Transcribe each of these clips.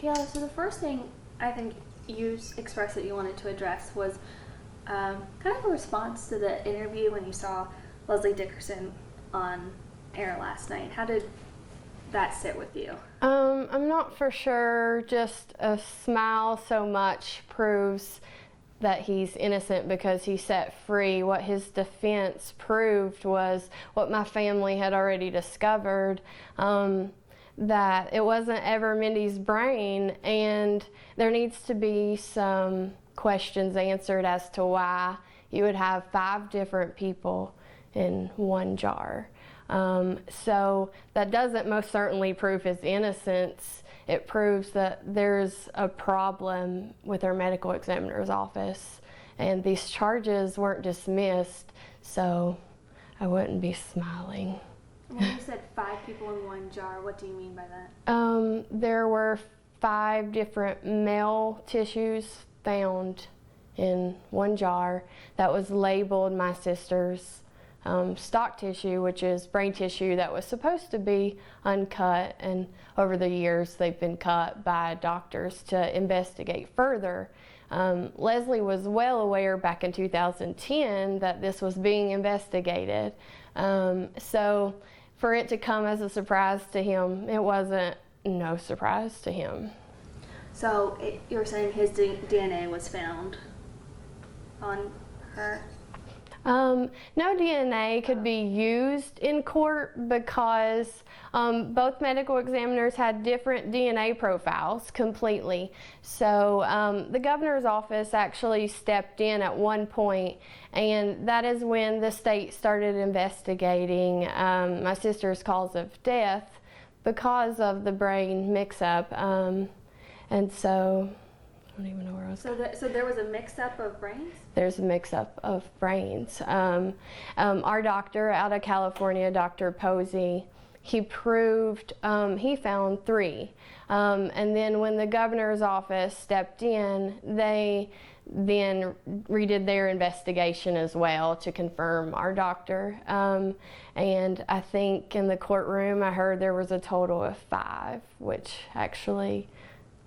Kayla, so the first thing I think you expressed that you wanted to address was kind of a response to the interview when you saw Leslie Dickerson on air last night. How did that sit with you? I'm not for sure. Just a smile so much proves that he's innocent because he's set free. What his defense proved was what my family had already discovered, that it wasn't ever Mindy's brain, and there needs to be some questions answered as to why you would have 5 different people in one jar. So that doesn't most certainly prove his innocence. It proves that there's a problem with our medical examiner's office, and these charges weren't dismissed, so I wouldn't be smiling. When you said 5 people in one jar, what do you mean by that? There were 5 different male tissues found in one jar that was labeled my sister's stock tissue, which is brain tissue that was supposed to be uncut, and over the years they've been cut by doctors to investigate further. Leslie was well aware back in 2010 that this was being investigated. So for it to come as a surprise to him, it wasn't no surprise to him. So you were saying his DNA was found on her? No DNA could be used in court because both medical examiners had different DNA profiles completely. So the governor's office actually stepped in at one point, and that is when the state started investigating my sister's cause of death because of the brain mix-up. And so I don't even know where I was. So there was a mix-up of brains? There's a mix-up of brains. Our doctor out of California, Dr. Posey, he proved, he found 3. And then when the governor's office stepped in, they then redid their investigation as well to confirm our doctor. And I think in the courtroom I heard there was a total of 5, which actually,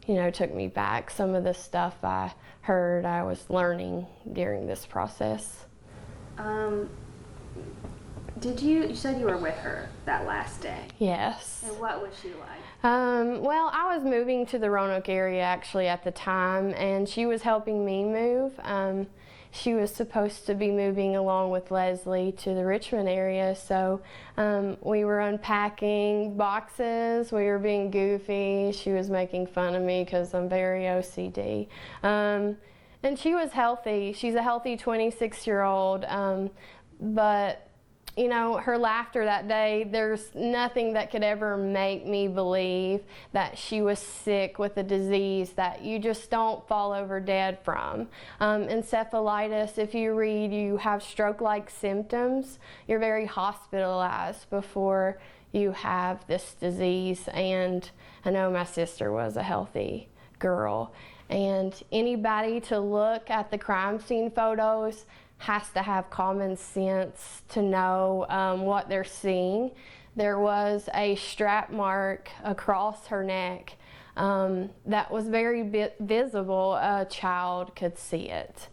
you know, took me back. Some of the stuff I heard I was learning during this process. You said you were with her that last day? Yes. And what was she like? Well, I was moving to the Roanoke area actually at the time, and she was helping me move. She was supposed to be moving along with Leslie to the Richmond area, so we were unpacking boxes, we were being goofy, she was making fun of me because I'm very OCD. And she was healthy. She's a healthy 26-year-old, but you know, her laughter that day, there's nothing that could ever make me believe that she was sick with a disease that you just don't fall over dead from. Encephalitis, if you read you have stroke-like symptoms, you're very hospitalized before you have this disease. And I know my sister was a healthy girl. And anybody to look at the crime scene photos has to have common sense to know what they're seeing. There was a strap mark across her neck that was very visible. A child could see it.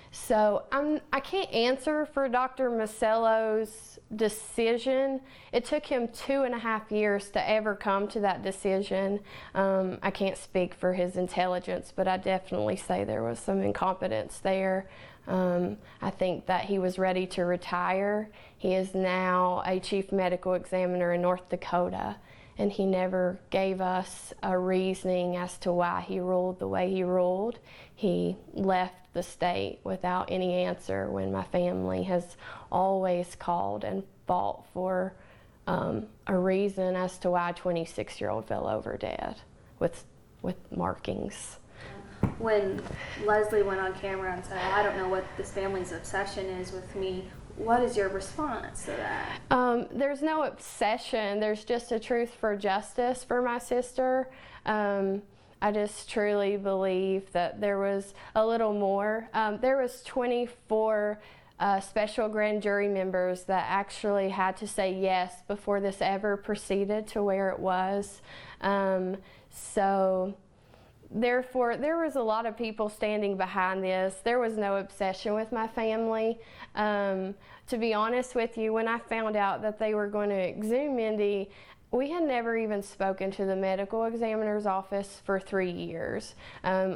So I can't answer for Dr. Macello's decision. It took him 2.5 years to ever come to that decision. I can't speak for his intelligence, but I definitely say there was some incompetence there. I think that he was ready to retire. He is now a chief medical examiner in North Dakota, and he never gave us a reasoning as to why he ruled the way he ruled. He left the state without any answer when my family has always called and fought for a reason as to why a 26-year-old fell over dead with markings. When Leslie went on camera and said, I don't know what this family's obsession is with me, what is your response to that? There's no obsession. There's just a truth for justice for my sister. I just truly believe that there was a little more. There was 24 special grand jury members that actually had to say yes before this ever proceeded to where it was. So therefore, there was a lot of people standing behind this. There was no obsession with my family. To be honest with you, when I found out that they were going to exhume Mindy, we had never even spoken to the medical examiner's office for 3 years.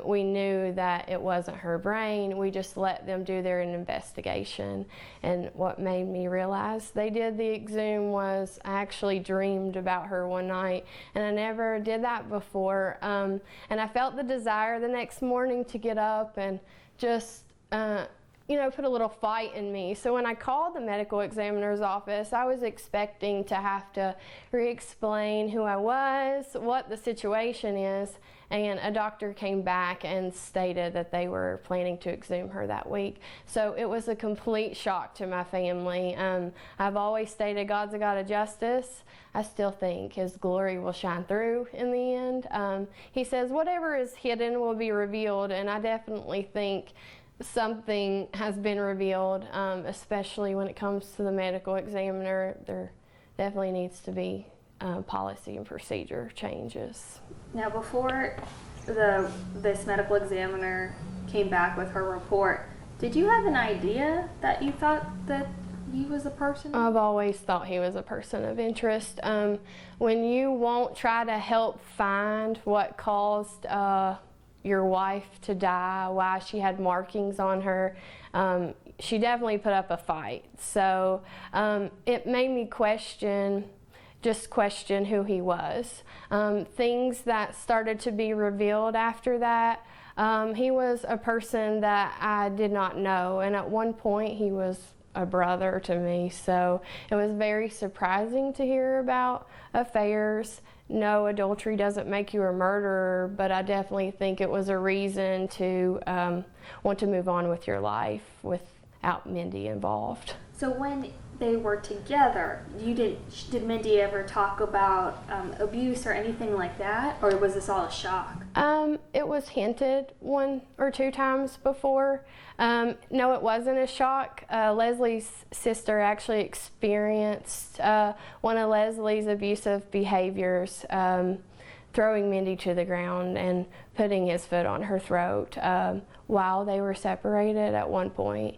We knew that it wasn't her brain. We just let them do their investigation. And what made me realize they did the exhume was I actually dreamed about her one night, and I never did that before. And I felt the desire the next morning to get up and just put a little fight in me. So when I called the medical examiner's office, I was expecting to have to re-explain who I was, what the situation is, and a doctor came back and stated that they were planning to exhume her that week. So it was a complete shock to my family. I've always stated God's a God of justice. I still think His glory will shine through in the end. He says whatever is hidden will be revealed, and I definitely think something has been revealed, especially when it comes to the medical examiner. There definitely needs to be policy and procedure changes. Now, before this medical examiner came back with her report, did you have an idea that you thought that he was a person? I've always thought he was a person of interest. When you won't try to help find what caused your wife to die, why she had markings on her, she definitely put up a fight. So it made me question who he was. Things that started to be revealed after that, he was a person that I did not know, and at one point he was a brother to me. So it was very surprising to hear about affairs. No, adultery doesn't make you a murderer, but I definitely think it was a reason to want to move on with your life without Mindy involved. So when they were together, did Mindy ever talk about abuse or anything like that, or was this all a shock? It was hinted 1 or 2 times before. No, it wasn't a shock. Leslie's sister actually experienced one of Leslie's abusive behaviors, throwing Mindy to the ground and putting his foot on her throat while they were separated at one point.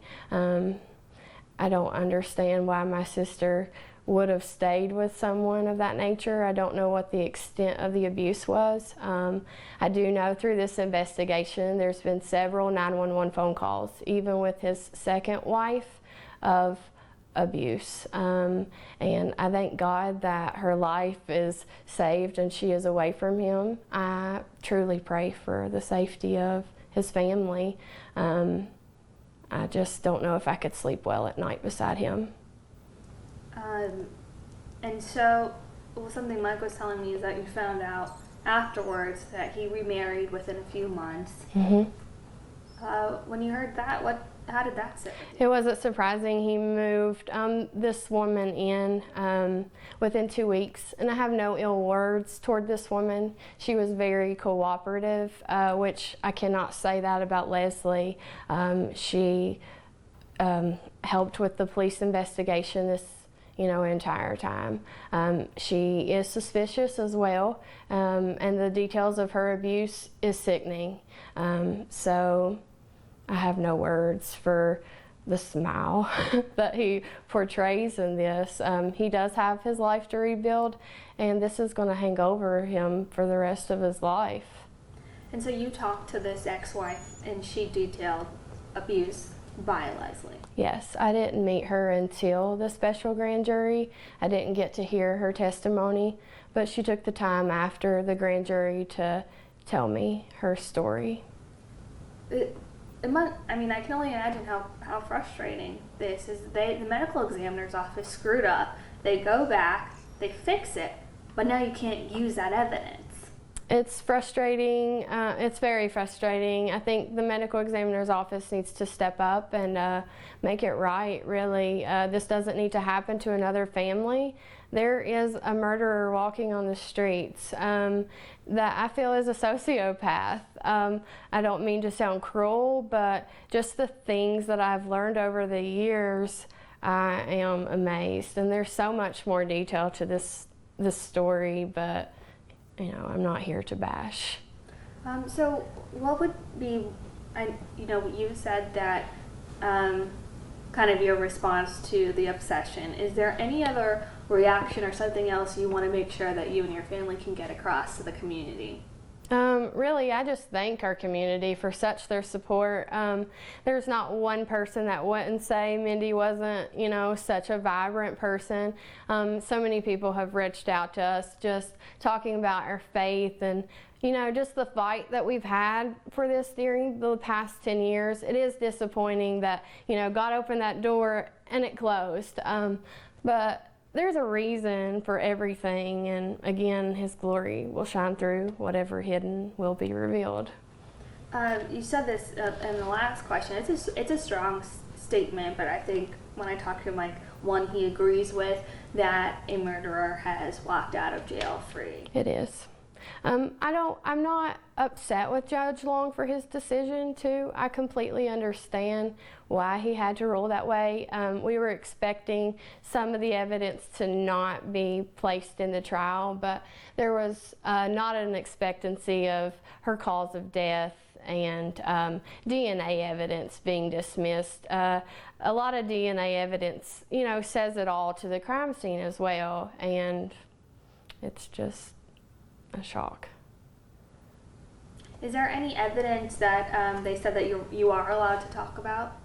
I don't understand why my sister would have stayed with someone of that nature. I don't know what the extent of the abuse was. I do know through this investigation there's been several 911 phone calls, even with his second wife, of abuse. And I thank God that her life is saved and she is away from him. I truly pray for the safety of his family. I just don't know if I could sleep well at night beside him. And so, something Mike was telling me is that you found out afterwards that he remarried within a few months. Mm-hmm. When you heard that, how did that sit with you? It wasn't surprising. He moved this woman in within 2 weeks, and I have no ill words toward this woman. She was very cooperative, which I cannot say that about Leslie. She helped with the police investigation this entire time. She is suspicious as well, and the details of her abuse is sickening. So I have no words for the smile that he portrays in this. He does have his life to rebuild, and this is going to hang over him for the rest of his life. And so you talked to this ex-wife, and she detailed abuse by Leslie. Yes, I didn't meet her until the special grand jury. I didn't get to hear her testimony, but she took the time after the grand jury to tell me her story. I can only imagine how frustrating this is. The medical examiner's office screwed up. They go back, they fix it, but now you can't use that evidence. It's frustrating. It's very frustrating. I think the medical examiner's office needs to step up and make it right, really. This doesn't need to happen to another family. There is a murderer walking on the streets that I feel is a sociopath. I don't mean to sound cruel, but just the things that I've learned over the years, I am amazed. And there's so much more detail to this story, but I'm not here to bash. So what would be, you said that kind of your response to the obsession. Is there any other reaction or something else you want to make sure that you and your family can get across to the community? Really, I just thank our community for such their support. There's not one person that wouldn't say Mindy wasn't, such a vibrant person. So many people have reached out to us just talking about our faith and, just the fight that we've had for this during the past 10 years. It is disappointing that, God opened that door and it closed. But there's a reason for everything, and again, His glory will shine through. Whatever hidden will be revealed. You said this in the last question. It's a strong statement, but I think when I talk to him, one he agrees with, that a murderer has walked out of jail free. It is. I'm not upset with Judge Long for his decision too. I completely understand why he had to rule that way. We were expecting some of the evidence to not be placed in the trial, but there was not an expectancy of her cause of death and DNA evidence being dismissed. A lot of DNA evidence, says it all to the crime scene as well, and it's just a shock. Is there any evidence that they said that you are allowed to talk about?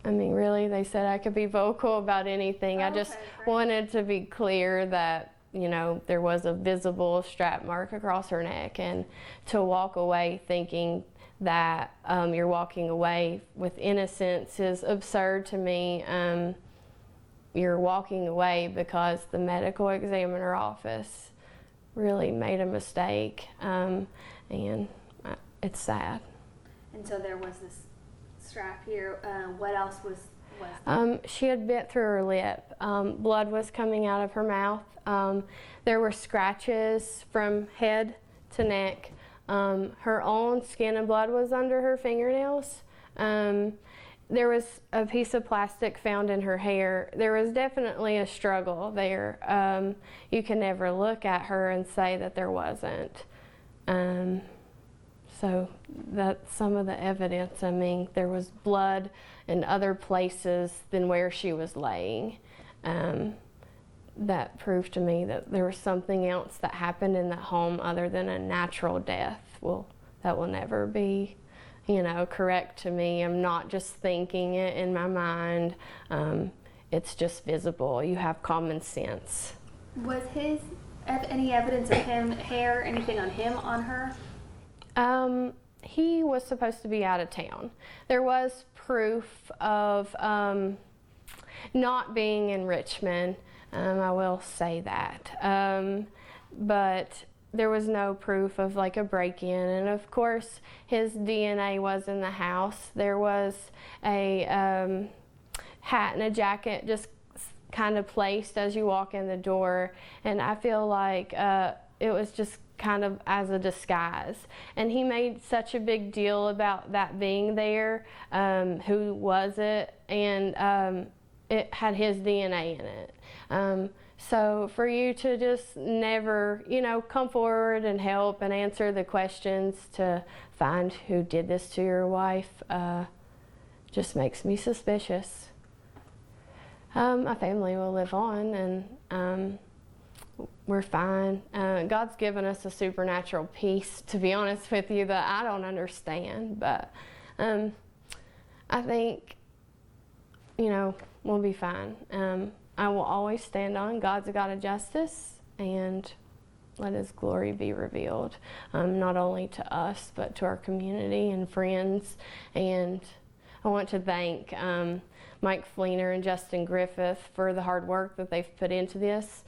Really, they said I could be vocal about anything. I just wanted to be clear that, there was a visible strap mark across her neck, and to walk away thinking that you're walking away with innocence is absurd to me. You're walking away because the medical examiner office really made a mistake, and it's sad. And so there was this strap here. What else was she had bit through her lip. Blood was coming out of her mouth. There were scratches from head to neck. Her own skin and blood was under her fingernails. There was a piece of plastic found in her hair. There was definitely a struggle there. You can never look at her and say that there wasn't. So that's some of the evidence. There was blood in other places than where she was laying. That proved to me that there was something else that happened in that home other than a natural death. Well, that will never be correct to me. I'm not just thinking it in my mind. It's just visible. You have common sense. Was any evidence of hair, anything on him, on her? He was supposed to be out of town. There was proof of not being in Richmond. I will say that. But there was no proof of a break-in, and of course his DNA was in the house. There was a hat and a jacket just kind of placed as you walk in the door, and I feel like it was just kind of as a disguise. And he made such a big deal about that being there. Who was it? And it had his DNA in it. So for you to just never, come forward and help and answer the questions to find who did this to your wife just makes me suspicious. My family will live on, and we're fine. God's given us a supernatural peace, to be honest with you, that I don't understand. But I think, we'll be fine. I will always stand on God's a God of justice, and let His glory be revealed, not only to us, but to our community and friends. And I want to thank Mike Fleener and Justin Griffith for the hard work that they've put into this.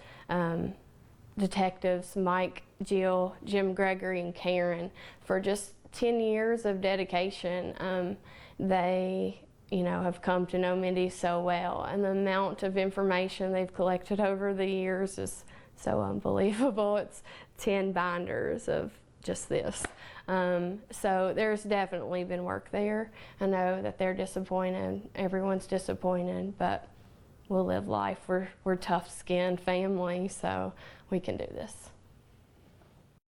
Detectives Mike, Jill, Jim Gregory, and Karen for just 10 years of dedication. They have come to know Mindy so well, and the amount of information they've collected over the years is so unbelievable. It's 10 binders of just this. So there's definitely been work there. I know that they're disappointed. Everyone's disappointed, but we'll live life. We're tough-skinned family, so we can do this.